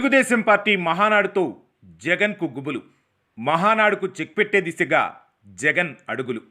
Telugu Desam party మహానాడుతో జగన్కు గుబులు. మహానాడుకు check పెట్టే దిశగా జగన్ అడుగులు.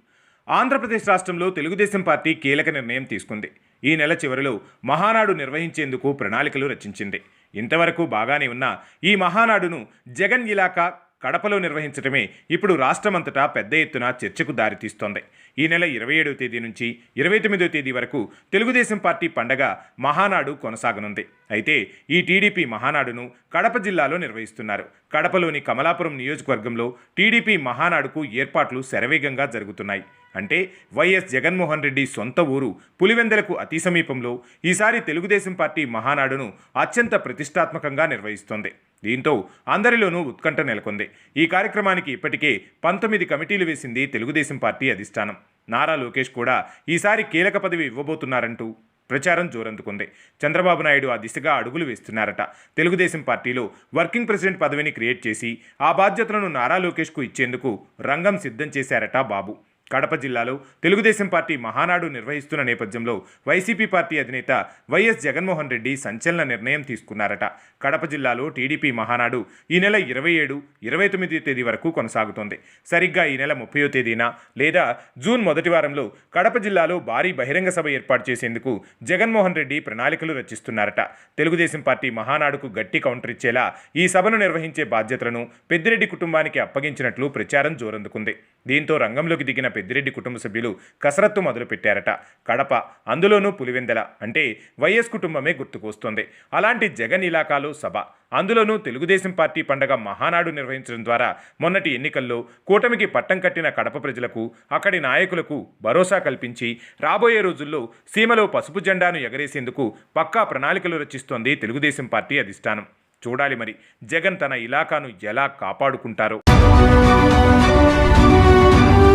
ఆంధ్రప్రదేశ్ రాష్ట్రంలో తెలుగుదేశం పార్టీ కీలక నిర్ణయం తీసుకుంది. ఈ నెల చివరిలో మహానాడు నిర్వహించేందుకు ప్రణాళికలు రచించింది. ఇంతవరకు బాగానే ఉన్న ఈ మహానాడును జగన్ ఇలాకా కడపలో నిర్వహించడమే ఇప్పుడు రాష్ట్రమంతటా పెద్ద ఎత్తున చర్చకు దారితీస్తోంది. ఈ నెల 27వ తేదీ నుంచి 29వ తేదీ వరకు తెలుగుదేశం పార్టీ పండగ మహానాడు కొనసాగనుంది. అయితే ఈ టీడీపీ మహానాడును కడప జిల్లాలో నిర్వహిస్తున్నారు. కడపలోని కమలాపురం నియోజకవర్గంలో టీడీపీ మహానాడుకు ఏర్పాట్లు శరవేగంగా జరుగుతున్నాయి. అంటే వైఎస్ జగన్మోహన్ రెడ్డి సొంత ఊరు పులివెందులకు అతి సమీపంలో ఈసారి తెలుగుదేశం పార్టీ మహానాడును అత్యంత ప్రతిష్టాత్మకంగా నిర్వహిస్తోంది. దీంతో అందరిలోనూ ఉత్కంఠ నెలకొంది. ఈ కార్యక్రమానికి ఇప్పటికే 19 కమిటీలు వేసింది తెలుగుదేశం పార్టీ అధిష్టానం. నారా లోకేష్ కూడా ఈసారి కీలక పదవి ఇవ్వబోతున్నారంటూ ప్రచారం జోరందుకుంది. చంద్రబాబు నాయుడు ఆ దిశగా అడుగులు వేస్తున్నారట. తెలుగుదేశం పార్టీలో వర్కింగ్ ప్రెసిడెంట్ పదవిని క్రియేట్ చేసి ఆ బాధ్యతలను నారా లోకేష్కు ఇచ్చేందుకు రంగం సిద్ధం చేశారట బాబు. కడప జిల్లాలో తెలుగుదేశం పార్టీ మహానాడు నిర్వహిస్తున్న నేపథ్యంలో వైసీపీ పార్టీ అధినేత వైఎస్ జగన్మోహన్ రెడ్డి సంచలన నిర్ణయం తీసుకున్నారట. కడప జిల్లాలో టీడీపీ మహానాడు ఈ నెల 27, 29 తేదీ వరకు కొనసాగుతోంది. సరిగ్గా ఈ నెల 30వ తేదీన లేదా జూన్ మొదటి వారంలో కడప జిల్లాలో భారీ బహిరంగ సభ ఏర్పాటు చేసేందుకు జగన్మోహన్ రెడ్డి ప్రణాళికలు రచిస్తున్నారట. తెలుగుదేశం పార్టీ మహానాడుకు గట్టి కౌంటర్ ఇచ్చేలా ఈ సభను నిర్వహించే బాధ్యతలను పెద్దిరెడ్డి కుటుంబానికి అప్పగించినట్లు ప్రచారం జోరందుకుంది. దీంతో రంగంలోకి దిగిన పెద్దిరెడ్డి కుటుంబ సభ్యులు కసరత్తు మొదలుపెట్టారట. కడప, అందులోనూ పులివెందల అంటే వైఎస్ కుటుంబమే గుర్తుకొస్తోంది. అలాంటి జగన్ ఇలాకాలో సభ, అందులోనూ తెలుగుదేశం పార్టీ పండగ మహానాడు నిర్వహించడం ద్వారా మొన్నటి ఎన్నికల్లో కూటమికి పట్టం కట్టిన కడప ప్రజలకు, అక్కడి నాయకులకు భరోసా కల్పించి రాబోయే రోజుల్లో సీమలో పసుపు జెండాను ఎగరేసేందుకు పక్కా ప్రణాళికలు రచిస్తోంది తెలుగుదేశం పార్టీ అధిష్టానం. చూడాలి మరి జగన్ తన ఇలాకాను ఎలా కాపాడుకుంటారో.